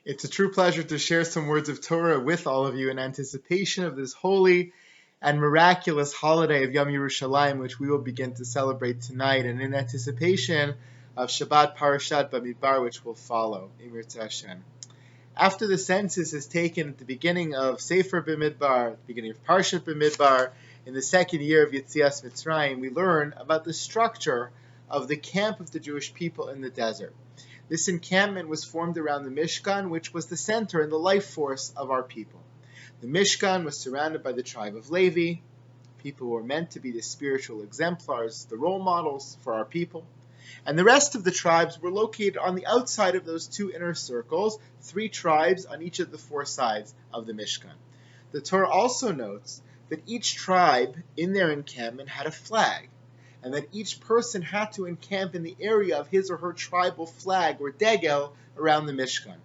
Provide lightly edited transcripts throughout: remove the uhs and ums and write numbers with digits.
It's a true pleasure to share some words of Torah with all of you in anticipation of this holy and miraculous holiday of Yom Yerushalayim, which we will begin to celebrate tonight, and in anticipation of Shabbat Parashat Bamidbar, which will follow, Emir Hashem. After the census is taken at the beginning of Sefer Bamidbar, the beginning of Parashat Bamidbar, in the second year of Yetzias Mitzrayim, we learn about the structure of the camp of the Jewish people in the desert. This encampment was formed around the Mishkan, which was the center and the life force of our people. The Mishkan was surrounded by the tribe of Levi, people who were meant to be the spiritual exemplars, the role models for our people. And the rest of the tribes were located on the outside of those two inner circles, 3 tribes on each of the 4 sides of the Mishkan. The Torah also notes that each tribe in their encampment had a flag, and that each person had to encamp in the area of his or her tribal flag or degel around the Mishkan.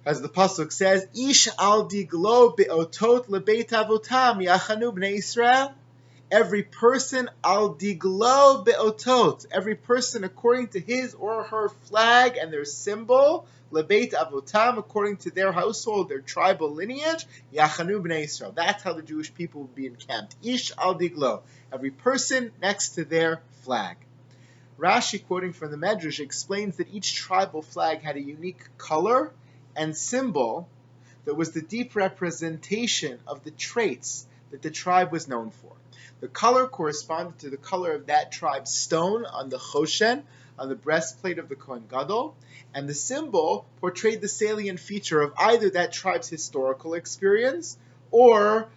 As the pasuk says, "Ish al diglo beotot lebeit avotam yachanu bnei Israel." Every person al diglo beotot, every person according to his or her flag and their symbol, lebeit avotam, according to their household, their tribal lineage, yachanu bnei Israel. That's how the Jewish people would be encamped. Ish al diglo, every person next to their flag. Rashi, quoting from the Medrash, explains that each tribal flag had a unique color and symbol that was the deep representation of the traits that the tribe was known for. The color corresponded to the color of that tribe's stone on the choshen, on the breastplate of the Kohen Gadol, and the symbol portrayed the salient feature of either that tribe's historical experience or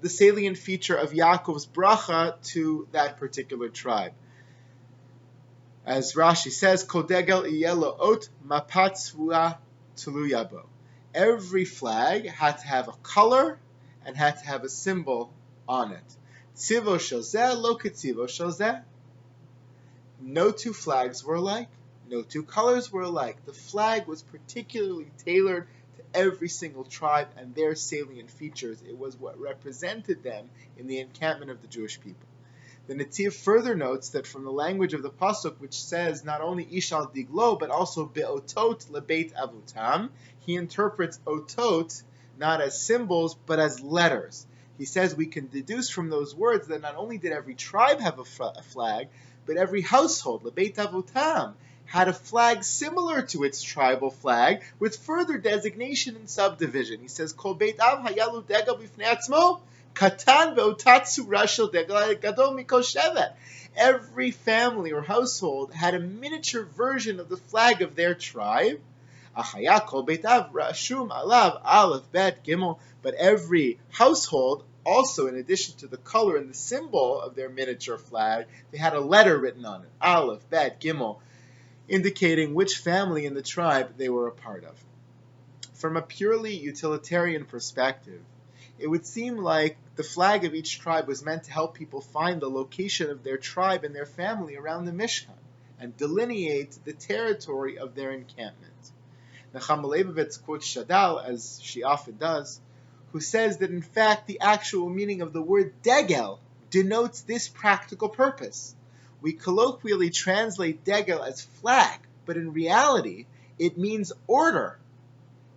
the salient feature of Yaakov's bracha to that particular tribe. As Rashi says, Kol degel iyeh ot mapat tzvua tluya bo. Every flag had to have a color and had to have a symbol on it. Tzivo shel zeh lo ketzivo shel zeh. No 2 flags were alike. No 2 colors were alike. The flag was particularly tailored to every single tribe and their salient features. It was what represented them in the encampment of the Jewish people. The Netziv further notes that from the language of the pasuk, which says not only ish al diglo, but also beotot lebeit avotam, he interprets otot not as symbols, but as letters. He says we can deduce from those words that not only did every tribe have a flag, but every household, lebeit avotam, had a flag similar to its tribal flag, with further designation and subdivision. He says, Kol beit av hayalu degel b'fnei atzmo, katan ve'otat tzura shel degel gadol mikol shevet. Every family or household had a miniature version of the flag of their tribe. Achaya kol beit av rashum alav aleph bet gimel. But every household, also in addition to the color and the symbol of their miniature flag, they had a letter written on it, aleph bet gimel, indicating which family in the tribe they were a part of. From a purely utilitarian perspective, it would seem like the flag of each tribe was meant to help people find the location of their tribe and their family around the Mishkan and delineate the territory of their encampment. Nechama Leibovitz quotes Shadal, as she often does, who says that in fact the actual meaning of the word degel denotes this practical purpose. We colloquially translate degel as flag, but in reality it means order.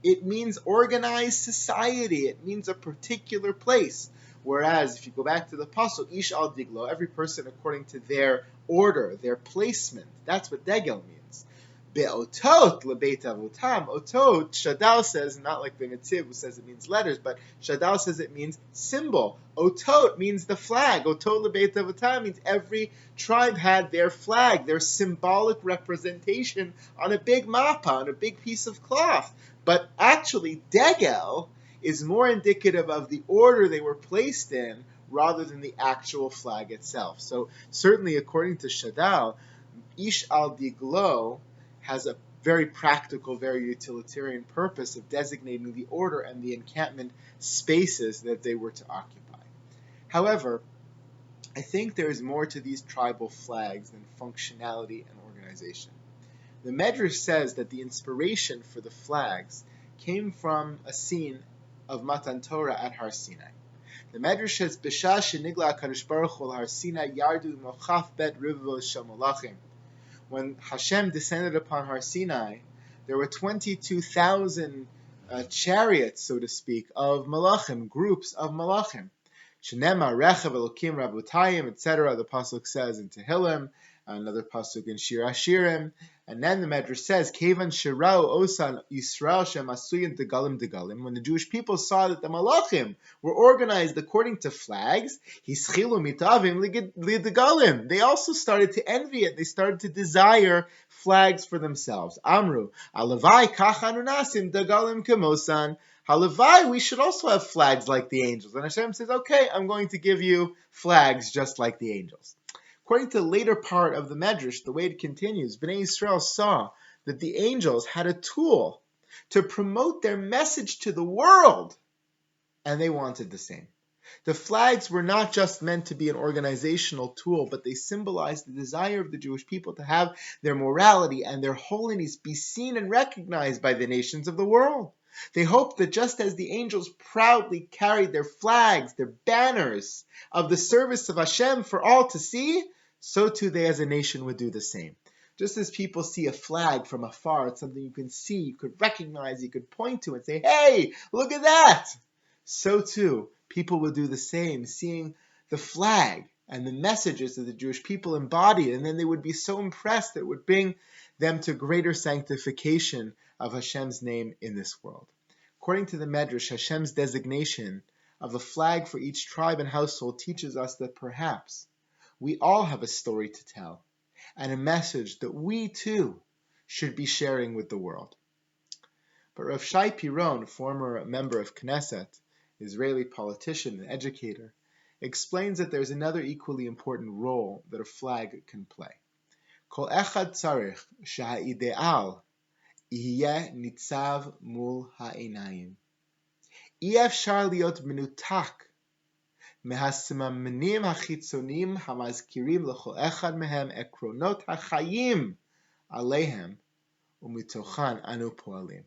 It means organized society. It means a particular place. Whereas, if you go back to the pasuk, ish al diglo, every person according to their order, their placement. That's what degel means. Be'otot lebeit avotam. Otot, Shadal says, not like the Netziv who says it means letters, but Shadal says it means symbol. Otot means the flag. Otot lebeit avotam means every tribe had their flag, their symbolic representation on a big mappa, on a big piece of cloth. But actually, degel is more indicative of the order they were placed in rather than the actual flag itself. So certainly, according to Shadal, ish al diglo has a very practical, very utilitarian purpose of designating the order and the encampment spaces that they were to occupy. However, I think there is more to these tribal flags than functionality and organization. The Medrash says that the inspiration for the flags came from a scene of Matan Torah at Har Sinai. The Medrash says, "B'shah shenigla HaKadosh Baruch Hu Har Sinai yardu mochaf bet rivul shel malachim." When Hashem descended upon Har Sinai, there were 22,000 chariots, so to speak, of malachim, groups of malachim. Shenema, Rechav, Elokim, Rabotayim, etc. The pasuk says in Tehillim, another pasuk in Shir Hashirim, and then the Medrash says, Kevan Shirau Osan Yisrael Shem Asuyin Degalim Degalim. When the Jewish people saw that the malachim were organized according to flags, Hischilu Mitavim Degalim. They also started to envy it. They started to desire flags for themselves. Amru Alavai Kachanu Nasim Degalim Kemosan. Halavai, we should also have flags like the angels. And Hashem says, okay, I'm going to give you flags just like the angels. According to the later part of the Medrash, the way it continues, Bnei Yisrael saw that the angels had a tool to promote their message to the world, and they wanted the same. The flags were not just meant to be an organizational tool, but they symbolized the desire of the Jewish people to have their morality and their holiness be seen and recognized by the nations of the world. They hoped that just as the angels proudly carried their flags, their banners of the service of Hashem for all to see, so too they as a nation would do the same. Just as people see a flag from afar, it's something you can see, you could recognize, you could point to and say, hey, look at that! So too, people would do the same, seeing the flag and the messages that the Jewish people embodied, and then they would be so impressed that it would bring them to greater sanctification of Hashem's name in this world. According to the Medrash, Hashem's designation of a flag for each tribe and household teaches us that perhaps we all have a story to tell and a message that we too should be sharing with the world. But Rav Shai Piron, former member of Knesset, Israeli politician and educator, explains that there's another equally important role that a flag can play. Kol echad tzarich shehaideal yeh nitzav mul ha'einayim. Aי-אפשר להיות מנותק מהסממנים החיצוניים המזכירים לכל אחד מהם עקרונות החיים עליהם ומתוכן אנו פועלים.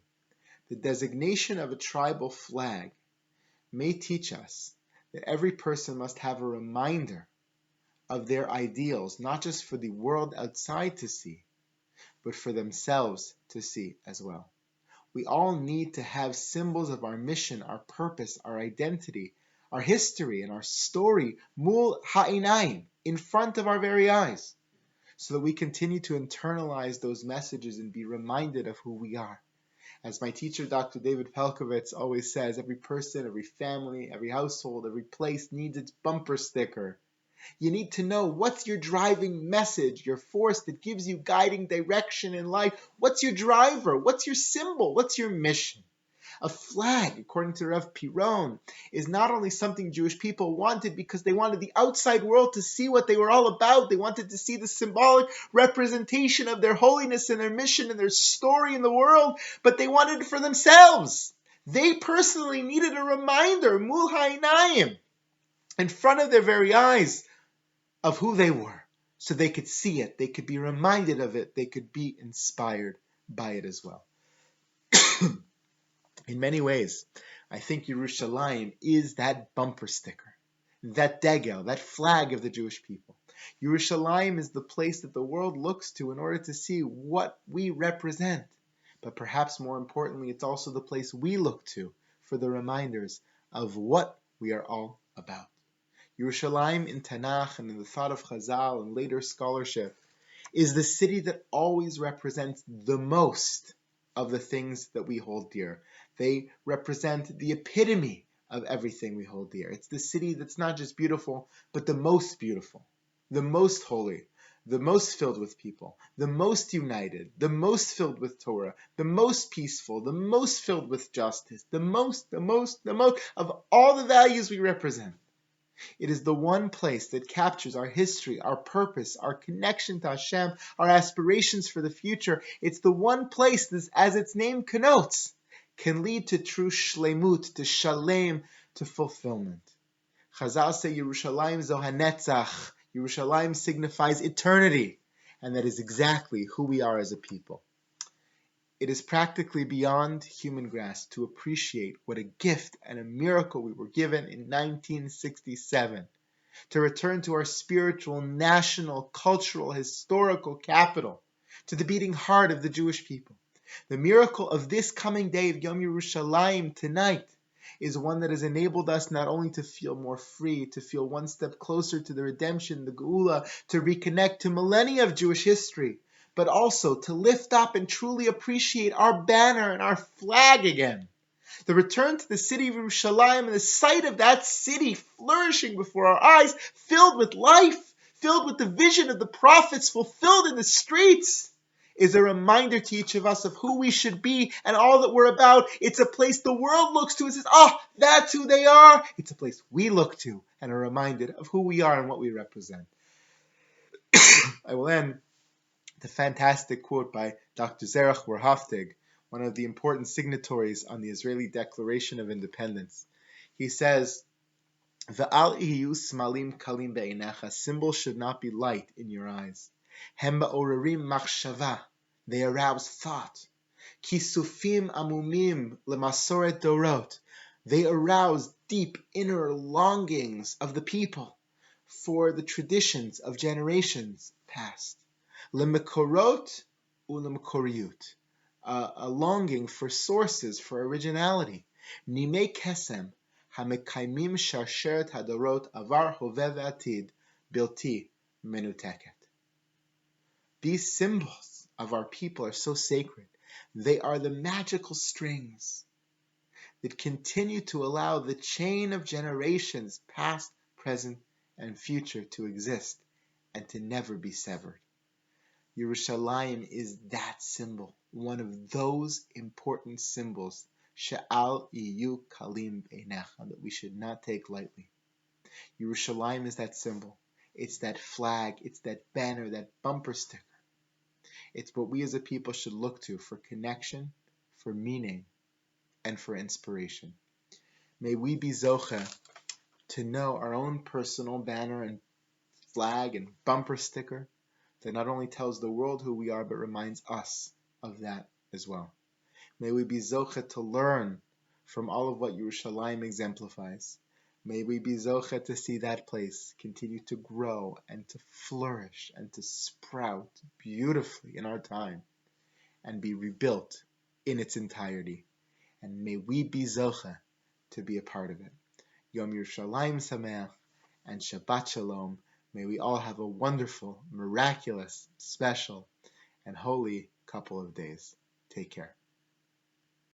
The designation of a tribal flag may teach us that every person must have a reminder of their ideals, not just for the world outside to see, but for themselves to see as well. We all need to have symbols of our mission, our purpose, our identity, our history, and our story, mul ha'inayim, in front of our very eyes, so that we continue to internalize those messages and be reminded of who we are. As my teacher, Dr. David Pelkovitz, always says, every person, every family, every household, every place needs its bumper sticker. You need to know what's your driving message, your force that gives you guiding direction in life. What's your driver? What's your symbol? What's your mission? A flag, according to Rav Piron, is not only something Jewish people wanted because they wanted the outside world to see what they were all about. They wanted to see the symbolic representation of their holiness and their mission and their story in the world, but they wanted it for themselves. They personally needed a reminder, mul ha'inayim, in front of their very eyes, of who they were, so they could see it, they could be reminded of it, they could be inspired by it as well. In many ways, I think Yerushalayim is that bumper sticker, that degel, that flag of the Jewish people. Yerushalayim is the place that the world looks to in order to see what we represent. But perhaps more importantly, it's also the place we look to for the reminders of what we are all about. Yerushalayim in Tanakh and in the thought of Chazal and later scholarship is the city that always represents the most of the things that we hold dear. They represent the epitome of everything we hold dear. It's the city that's not just beautiful, but the most beautiful, the most holy, the most filled with people, the most united, the most filled with Torah, the most peaceful, the most filled with justice, the most of all the values we represent. It is the one place that captures our history, our purpose, our connection to Hashem, our aspirations for the future. It's the one place that, as its name connotes, can lead to true shlemut, to shalem, to fulfillment. Chazal say Yerushalayim zo hanetzach. Yerushalayim signifies eternity, and that is exactly who we are as a people. It is practically beyond human grasp to appreciate what a gift and a miracle we were given in 1967 to return to our spiritual, national, cultural, historical capital, to the beating heart of the Jewish people, The miracle of this coming day of Yom Yerushalayim tonight is one that has enabled us not only to feel more free, to feel one step closer to the redemption, the Geula, to reconnect to millennia of Jewish history, but also to lift up and truly appreciate our banner and our flag again. The return to the city of Yerushalayim and the sight of that city flourishing before our eyes, filled with life, filled with the vision of the prophets fulfilled in the streets, is a reminder to each of us of who we should be and all that we're about. It's a place the world looks to and says, oh, that's who they are. It's a place we look to and are reminded of who we are and what we represent. I will end with a fantastic quote by Dr. Zerach Warhaftig, one of the important signatories on the Israeli Declaration of Independence. He says, Ve'al iyu smalim kalim be'einecha, symbols should not be light in your eyes. Hem ba'orerim machshava, they arouse thought. Kisufim amumim lemasoret dorot, they arouse deep inner longings of the people for the traditions of generations past. Lemekorot ulemekoriut, a longing for sources, for originality. Nimei kesem hamekaimim sharsheret hadorot avar hoveh ve'atid bilti menuteket. These symbols of our people are so sacred. They are the magical strings that continue to allow the chain of generations, past, present, and future, to exist and to never be severed. Yerushalayim is that symbol, one of those important symbols, she'al iyu kalim beinecha, that we should not take lightly. Yerushalayim is that symbol. It's that flag, it's that banner, that bumper sticker. It's what we as a people should look to for connection, for meaning, and for inspiration. May we be zocheh to know our own personal banner and flag and bumper sticker that not only tells the world who we are, but reminds us of that as well. May we be zocheh to learn from all of what Yerushalayim exemplifies. May we be zocheh to see that place continue to grow and to flourish and to sprout beautifully in our time and be rebuilt in its entirety. And may we be zocheh to be a part of it. Yom Yerushalayim Sameach and Shabbat Shalom. May we all have a wonderful, miraculous, special, and holy couple of days. Take care.